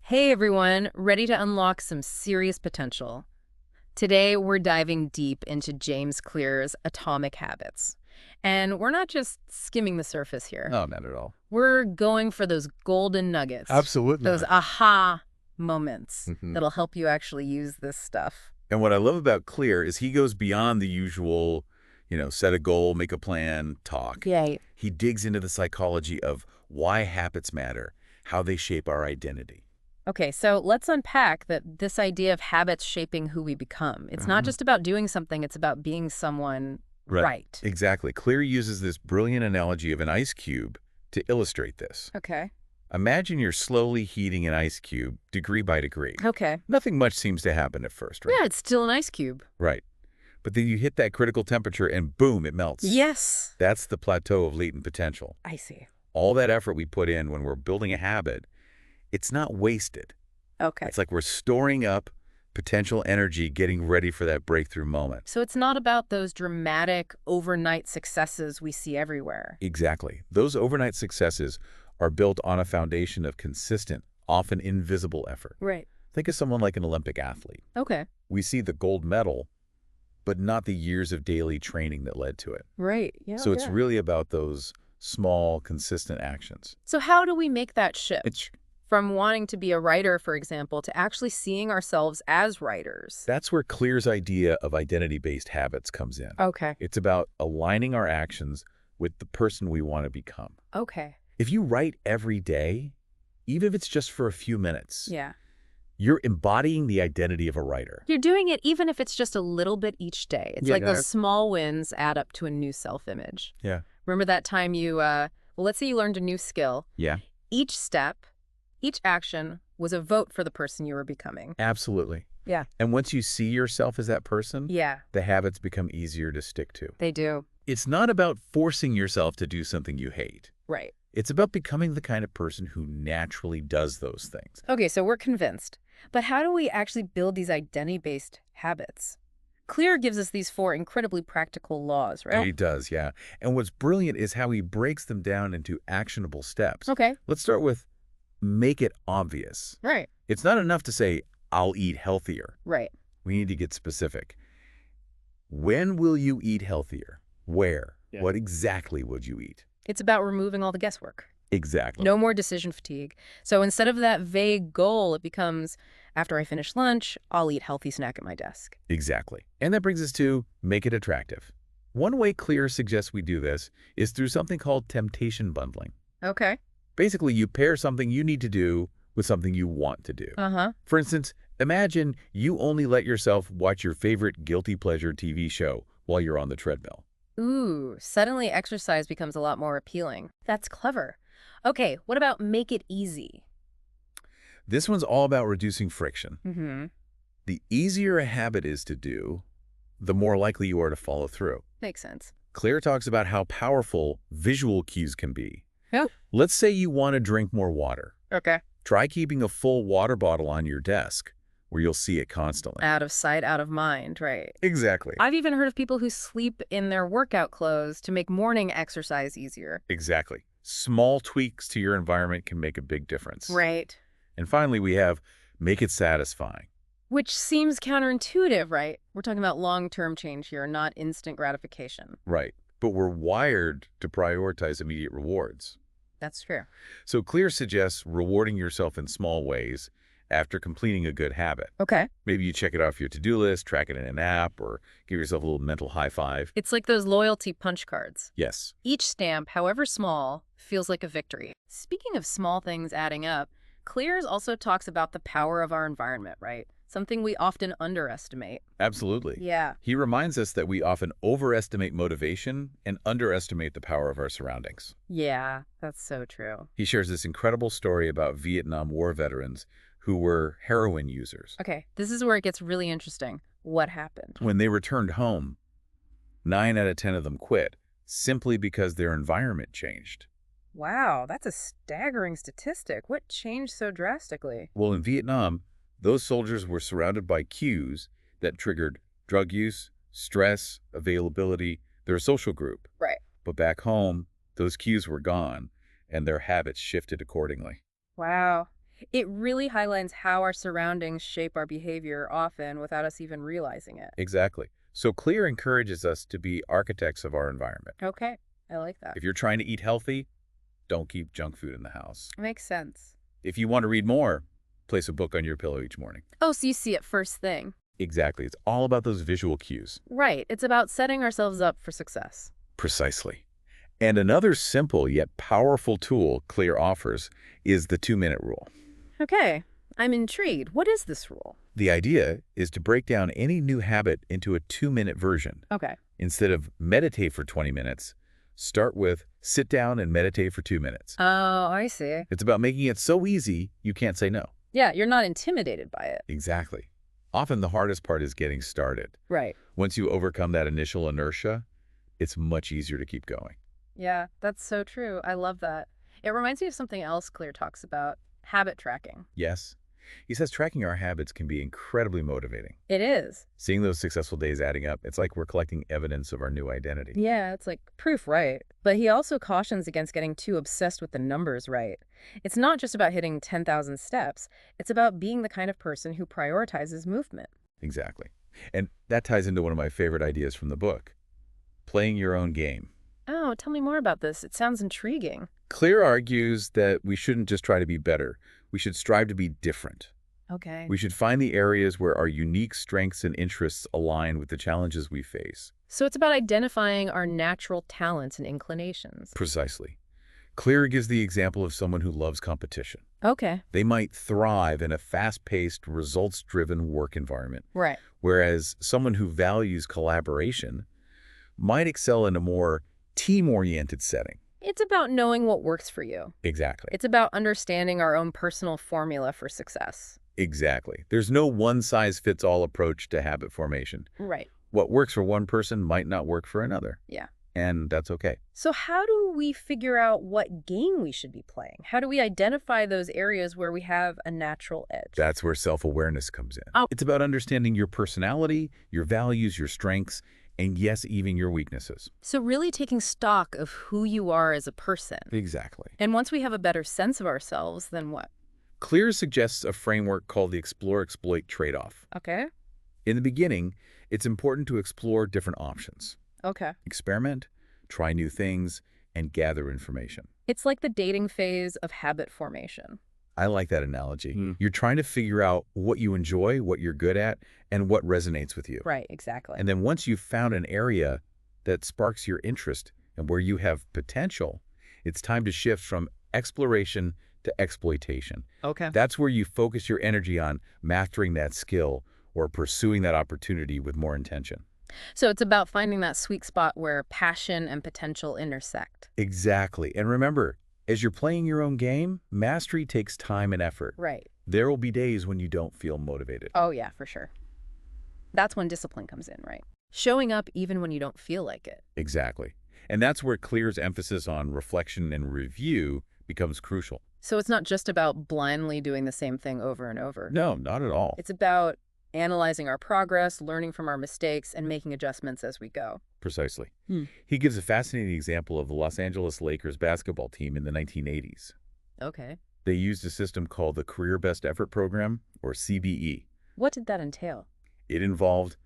Hey everyone, ready to unlock some serious potential. Today we're diving deep into James Clear's Atomic Habits. And we're not just skimming the surface here. No, not at all. We're going for those golden nuggets, Absolutely. those aha moments Mhm. that'll help you actually use this stuff. And what I love about Clear is he goes beyond the usual, set a goal, make a plan, talk. Yay. He digs into the psychology of why habits matter, how they shape our identity. Okay, so let's unpack this idea of habits shaping who we become. It's not just about doing something, it's about being someone right. Exactly. Clear uses this brilliant analogy of an ice cube to illustrate this. Okay. Imagine you're slowly heating an ice cube degree by degree. Okay. Nothing much seems to happen at first, right? Yeah, it's still an ice cube. Right. But then you hit that critical temperature and boom, it melts. Yes. That's the plateau of latent potential. I see. All that effort we put in when we're building a habit, it's not wasted. Okay. It's like we're storing up potential energy, getting ready for that breakthrough moment. So it's not about those dramatic overnight successes we see everywhere. Exactly. Those overnight successes are built on a foundation of consistent, often invisible effort. Right. Think of someone like an Olympic athlete. Okay. We see the gold medal, but not the years of daily training that led to it. Right. Yeah. So it's really about those small, consistent actions. So how do we make that shift? It's From wanting to be a writer, for example, to actually seeing ourselves as writers. That's where Clear's idea of identity-based habits comes in. Okay. It's about aligning our actions with the person we want to become. Okay. If you write every day, even if it's just for a few minutes, Yeah. you're embodying the identity of a writer. You're doing it even if it's just a little bit each day. It's Yeah, like got those it. small wins add up to a new self-image. Yeah. Remember that time let's say you learned a new skill. Yeah, Each step, each action was a vote for the person you were becoming. absolutely. Yeah. And once you see yourself as that person, Yeah, the habits become easier to stick to. they do. It's not about forcing yourself to do something you hate. Right. It's about becoming the kind of person who naturally does those things. Okay, so we're convinced. But how do we actually build these identity-based habits? Clear gives us these 4 incredibly practical laws, right? He does, yeah. And what's brilliant is how he breaks them down into actionable steps. Okay. Let's start with make it obvious. Right. It's not enough to say, I'll eat healthier. Right. We need to get specific. When will you eat healthier? Where? Yeah. What exactly would you eat? It's about removing all the guesswork. Exactly. No more decision fatigue. So instead of that vague goal, it becomes, after I finish lunch, I'll eat healthy snack at my desk. Exactly. And that brings us to make it attractive. One way Clear suggests we do this is through something called temptation bundling. Okay. Basically, you pair something you need to do with something you want to do. Uh-huh. For instance, imagine you only let yourself watch your favorite guilty pleasure TV show while you're on the treadmill. Ooh, suddenly exercise becomes a lot more appealing. That's clever. Okay, what about make it easy? This one's all about reducing friction. Mm-hmm. The easier a habit is to do, the more likely you are to follow through. Makes sense. Claire talks about how powerful visual cues can be. Yeah. Let's say you want to drink more water. Okay. Try keeping a full water bottle on your desk where you'll see it constantly. Out of sight, out of mind, right. Exactly. I've even heard of people who sleep in their workout clothes to make morning exercise easier. Exactly. Small tweaks to your environment can make a big difference. Right. And finally, we have make it satisfying. Which seems counterintuitive, right? We're talking about long-term change here, not instant gratification. Right. But we're wired to prioritize immediate rewards. That's true. So Clear suggests rewarding yourself in small ways after completing a good habit. Okay. Maybe you check it off your to-do list, track it in an app, or give yourself a little mental high five. It's like those loyalty punch cards. Yes. Each stamp, however small, feels like a victory. Speaking of small things adding up, Clears also talks about the power of our environment, right? Something we often underestimate. Absolutely. Yeah. He reminds us that we often overestimate motivation and underestimate the power of our surroundings. Yeah, that's so true. He shares this incredible story about Vietnam War veterans who were heroin users. Okay, this is where it gets really interesting. What happened? When they returned home, 9 out of 10 of them quit simply because their environment changed. Wow, that's a staggering statistic. What changed so drastically? Well, in Vietnam, those soldiers were surrounded by cues that triggered drug use, stress, availability, their social group. Right. But back home, those cues were gone, and their habits shifted accordingly. Wow. It really highlights how our surroundings shape our behavior often without us even realizing it. Exactly. So Clear encourages us to be architects of our environment. Okay, I like that. If you're trying to eat healthy, don't keep junk food in the house. Makes sense. If you want to read more, place a book on your pillow each morning. Oh, so you see it first thing. Exactly. It's all about those visual cues. Right, it's about setting ourselves up for success. Precisely. And another simple yet powerful tool Clear offers is the 2-minute rule. Okay, I'm intrigued. What is this rule? The idea is to break down any new habit into a 2-minute version. Okay. Instead of meditate for 20 minutes, start with sit down and meditate for 2 minutes. Oh, I see. It's about making it so easy you can't say no. Yeah, you're not intimidated by it. Exactly. Often the hardest part is getting started. Right. Once you overcome that initial inertia, it's much easier to keep going. Yeah, that's so true. I love that. It reminds me of something else Clear talks about, habit tracking. Yes. He says tracking our habits can be incredibly motivating. It is. Seeing those successful days adding up, it's like we're collecting evidence of our new identity. Yeah, it's like proof, right? But he also cautions against getting too obsessed with the numbers, right? It's not just about hitting 10,000 steps. It's about being the kind of person who prioritizes movement. Exactly. And that ties into one of my favorite ideas from the book, playing your own game. Oh, tell me more about this. It sounds intriguing. Clear argues that we shouldn't just try to be better. We should strive to be different. Okay. We should find the areas where our unique strengths and interests align with the challenges we face. So it's about identifying our natural talents and inclinations. Precisely. Clear gives the example of someone who loves competition. Okay. They might thrive in a fast-paced, results-driven work environment, Right. whereas someone who values collaboration might excel in a more team-oriented setting. It's about knowing what works for you. Exactly. It's about understanding our own personal formula for success. Exactly. There's no one-size-fits-all approach to habit formation. Right. What works for one person might not work for another. Yeah. And that's okay. So how do we figure out what game we should be playing? How do we identify those areas where we have a natural edge? That's where self-awareness comes in. Oh. It's about understanding your personality, your values, your strengths, and yes, even your weaknesses. So really taking stock of who you are as a person. Exactly. And once we have a better sense of ourselves, then what? Clear suggests a framework called the Explore-Exploit trade-off. Okay. In the beginning, it's important to explore different options. Okay. Experiment, try new things, and gather information. It's like the dating phase of habit formation. I like that analogy. You're trying to figure out what you enjoy, what you're good at, and what resonates with you. Right, exactly. And then once you've found an area that sparks your interest and where you have potential, it's time to shift from exploration to exploitation. Okay. That's where you focus your energy on mastering that skill or pursuing that opportunity with more intention. So it's about finding that sweet spot where passion and potential intersect. Exactly. And remember, as you're playing your own game, mastery takes time and effort. Right. There will be days when you don't feel motivated. Oh, yeah, for sure. That's when discipline comes in, right? Showing up even when you don't feel like it. Exactly. And that's where Clear's emphasis on reflection and review becomes crucial. So it's not just about blindly doing the same thing over and over. No, not at all. It's about analyzing our progress, learning from our mistakes, and making adjustments as we go. Precisely. Hmm. He gives a fascinating example of the Los Angeles Lakers basketball team in the 1980s. Okay. They used a system called the Career Best Effort Program, or CBE. What did that entail? It involved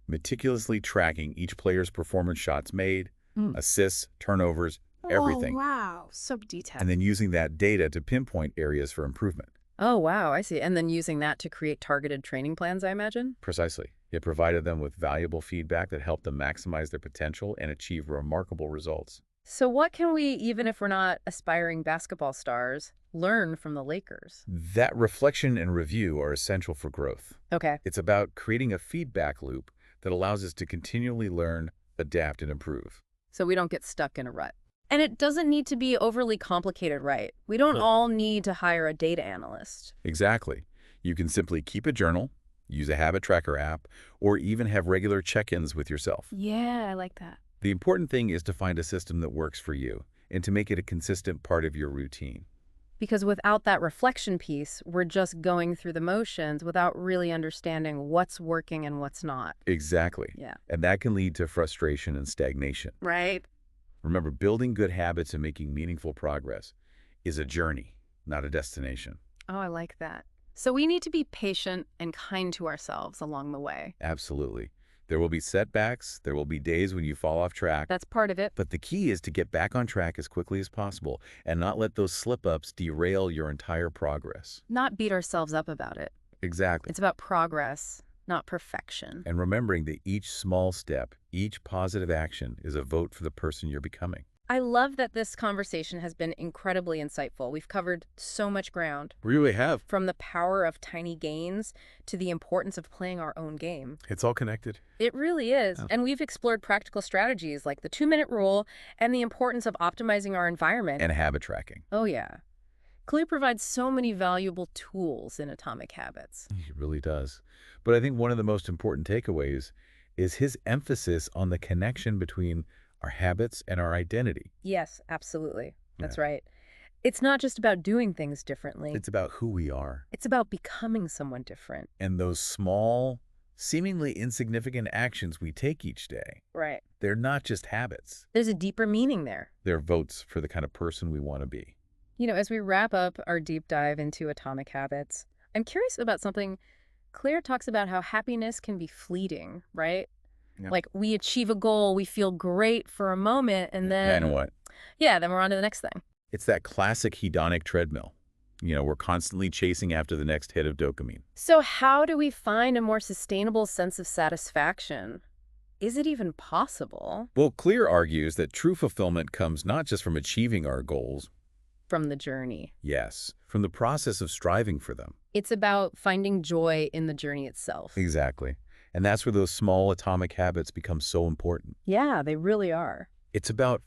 meticulously tracking each player's performance, shots made, assists, turnovers, everything. Oh, wow. So detailed. And then using that data to pinpoint areas for improvement. Oh, wow, I see. And then using that to create targeted training plans, I imagine? Precisely. It provided them with valuable feedback that helped them maximize their potential and achieve remarkable results. So what can we, even if we're not aspiring basketball stars, learn from the Lakers? That reflection and review are essential for growth. Okay. It's about creating a feedback loop that allows us to continually learn, adapt, and improve. So we don't get stuck in a rut. And it doesn't need to be overly complicated, right? We don't all need to hire a data analyst. Exactly. You can simply keep a journal, use a habit tracker app, or even have regular check-ins with yourself. Yeah, I like that. The important thing is to find a system that works for you and to make it a consistent part of your routine. Because without that reflection piece, we're just going through the motions without really understanding what's working and what's not. Exactly. Yeah. And that can lead to frustration and stagnation. Right. Remember, building good habits and making meaningful progress is a journey, not a destination. Oh, I like that. So we need to be patient and kind to ourselves along the way. Absolutely. There will be setbacks. There will be days when you fall off track. That's part of it. But the key is to get back on track as quickly as possible and not let those slip-ups derail your entire progress. Not beat ourselves up about it. Exactly. It's about progress, not perfection. And remembering that each small step, each positive action is a vote for the person you're becoming. I love that this conversation has been incredibly insightful. We've covered so much ground, We really have. from the power of tiny gains to the importance of playing our own game. It's all connected. It really is. Yeah. And we've explored practical strategies like the 2-minute rule and the importance of optimizing our environment. And habit tracking. Oh, yeah. Clear provides so many valuable tools in Atomic Habits. It really does. But I think one of the most important takeaways is his emphasis on the connection between our habits and our identity. Yes, absolutely. That's Yeah. right. It's not just about doing things differently. It's about who we are. It's about becoming someone different. And those small, seemingly insignificant actions we take each day, Right. they're not just habits. There's a deeper meaning there. They're votes for the kind of person we want to be. As we wrap up our deep dive into Atomic Habits, I'm curious about something. Claire talks about how happiness can be fleeting, right? Yeah. Like we achieve a goal, we feel great for a moment, and then, And what? yeah, then we're on to the next thing. It's that classic hedonic treadmill. We're constantly chasing after the next hit of dopamine. So how do we find a more sustainable sense of satisfaction? Is it even possible? Well, Clear argues that true fulfillment comes not just from achieving our goals, From the journey. yes, from the process of striving for them. It's about finding joy in the journey itself. Exactly. And that's where those small atomic habits become so important. Yeah, they really are. It's about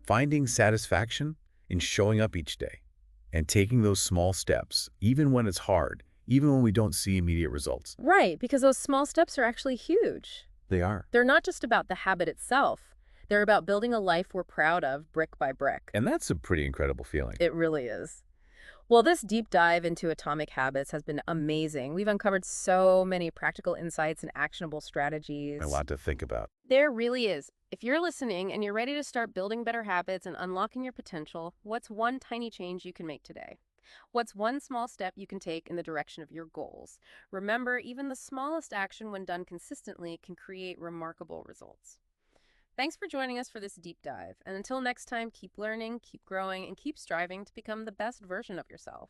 finding satisfaction in showing up each day and taking those small steps, even when it's hard, even when we don't see immediate results. Right, because those small steps are actually huge. They are. They're not just about the habit itself. They're about building a life we're proud of brick by brick. And that's a pretty incredible feeling. It really is. Well, this deep dive into Atomic Habits has been amazing. We've uncovered so many practical insights and actionable strategies. A lot to think about. There really is. If you're listening and you're ready to start building better habits and unlocking your potential, what's one tiny change you can make today? What's one small step you can take in the direction of your goals? Remember, even the smallest action when done consistently can create remarkable results. Thanks for joining us for this deep dive. And until next time, keep learning, keep growing, and keep striving to become the best version of yourself.